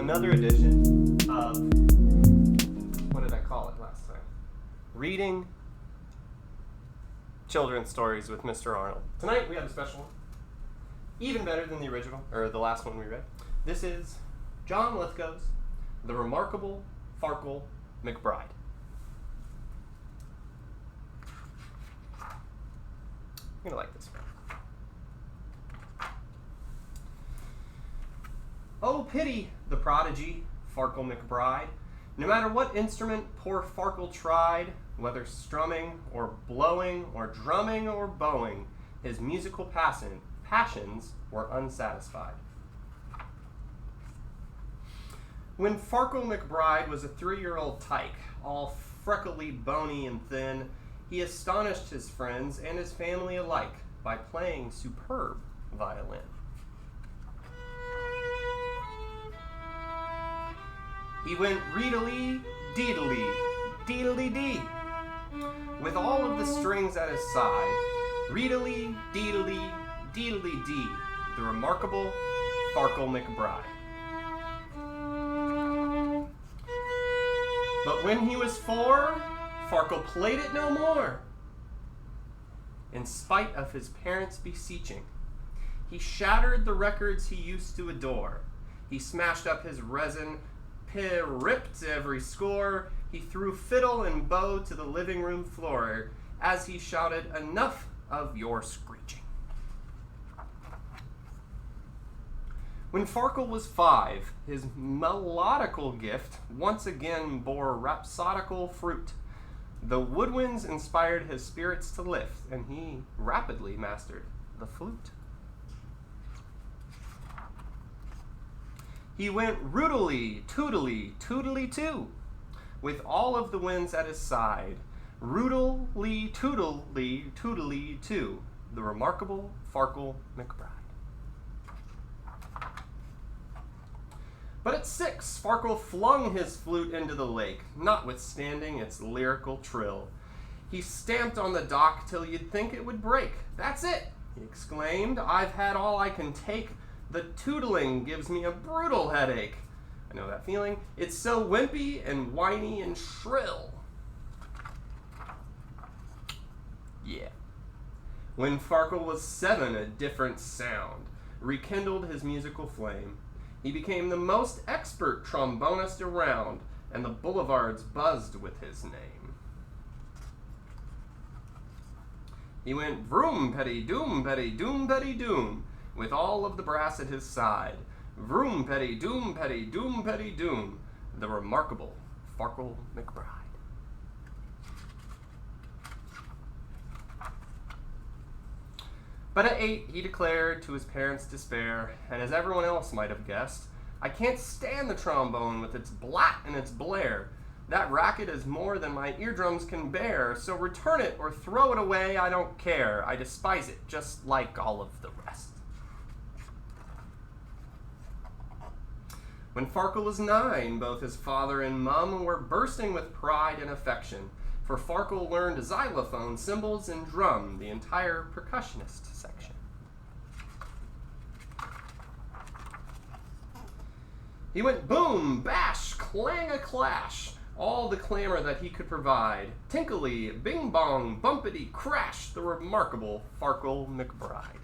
another edition of, what did I call it last time? Reading children's stories with Mr. Arnold. Tonight we have a special one. Even better than the original, or the last one we read. This is John Lithgow's The Remarkable Farkle McBride. You're gonna like this one. Oh, pity the prodigy, Farkle McBride. No matter what instrument poor Farkle tried, whether strumming or blowing or drumming or bowing, his musical passions were unsatisfied. When Farkle McBride was a 3-year-old tyke, all freckly, bony, and thin, he astonished his friends and his family alike by playing superb violin. He went reedily, deedly, deedly-dee, with all of the strings at his side. Reedily, deedly, deedly-dee, the remarkable Farkle McBride. But when he was 4, Farkle played it no more. In spite of his parents' beseeching, he shattered the records he used to adore. He smashed up his resin, ripped every score. He threw fiddle and bow to the living room floor as he shouted, "Enough of your screeching." When Farkle was 5, his melodical gift once again bore rhapsodical fruit. The woodwinds inspired his spirits to lift, and he rapidly mastered the flute. He went rootily, tootily, tootly-too, with all of the winds at his side. Rootily, tootly, tootly-too, the remarkable Farkle McBride. But at 6, Farkle flung his flute into the lake, notwithstanding its lyrical trill. He stamped on the dock till you'd think it would break. "That's it," he exclaimed. "I've had all I can take. The tootling gives me a brutal headache." I know that feeling. "It's so wimpy and whiny and shrill." Yeah. When Farkle was 7, a different sound rekindled his musical flame. He became the most expert trombonist around, and the boulevards buzzed with his name. He went vroom, petty, doom, with all of the brass at his side. Vroom, petty, doom, the remarkable Farkle McBride. But at 8, he declared to his parents' despair, and as everyone else might have guessed, "I can't stand the trombone with its blat and its blare. That racket is more than my eardrums can bear, so return it or throw it away, I don't care. I despise it, just like all of the rest." When Farkle was 9, both his father and mum were bursting with pride and affection, for Farkle learned xylophone, cymbals, and drum, the entire percussionist section. He went boom, bash, clang-a-clash, all the clamor that he could provide. Tinkly, bing-bong, bumpity, crash, the remarkable Farkle McBride.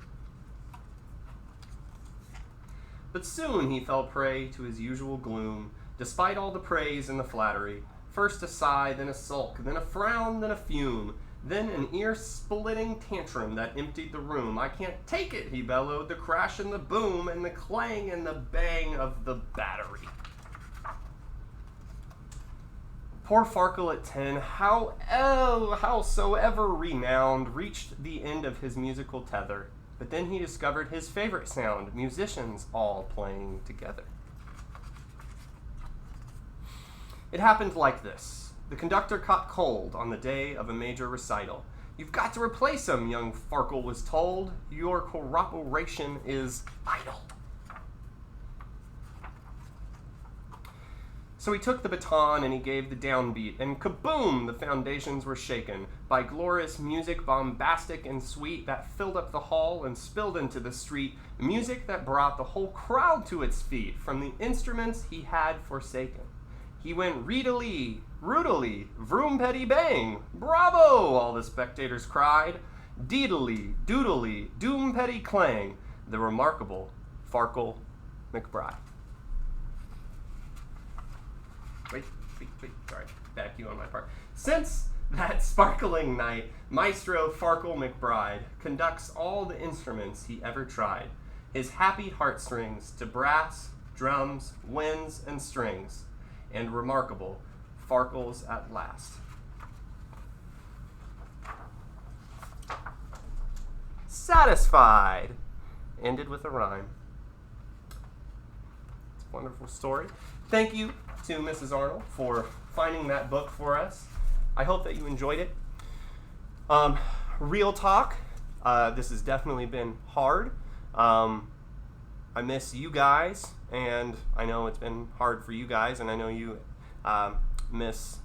But soon he fell prey to his usual gloom, despite all the praise and the flattery. First a sigh, then a sulk, then a frown, then a fume, then an ear-splitting tantrum that emptied the room. "I can't take it," he bellowed, "the crash and the boom and the clang and the bang of the battery." Poor Farkle at 10, howsoever renowned, reached the end of his musical tether. But then he discovered his favorite sound, musicians all playing together. It happened like this. The conductor caught cold on the day of a major recital. "You've got to replace him," young Farkle was told. "Your corroboration is idle." So he took the baton and he gave the downbeat, and kaboom, the foundations were shaken by glorious music, bombastic and sweet, that filled up the hall and spilled into the street, music that brought the whole crowd to its feet from the instruments he had forsaken. He went reedily, rudely, vroom petty bang, bravo, all the spectators cried, deedly, doodly, doom petty clang, the remarkable Farkle McBride. Wait, sorry, back you on my part. Since that sparkling night, Maestro Farkle McBride conducts all the instruments he ever tried, his happy heartstrings to brass, drums, winds, and strings, and remarkable Farkles at last. Satisfied. Ended with a rhyme. It's a wonderful story. Thank you to Mrs. Arnold for finding that book for us. I hope that you enjoyed it. Real talk, this has definitely been hard. I miss you guys, and I know it's been hard for you guys, and I know you miss,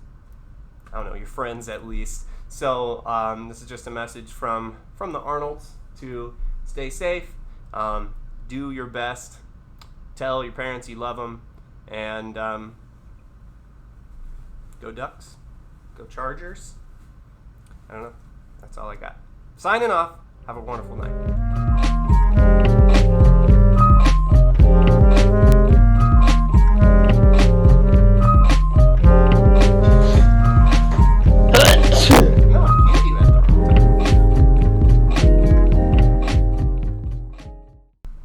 your friends at least. So this is just a message from the Arnolds to stay safe, do your best, tell your parents you love them, and go Ducks, go Chargers. I don't know. That's all I got. Signing off. Have a wonderful night.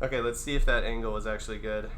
Okay, let's see if that angle is actually good.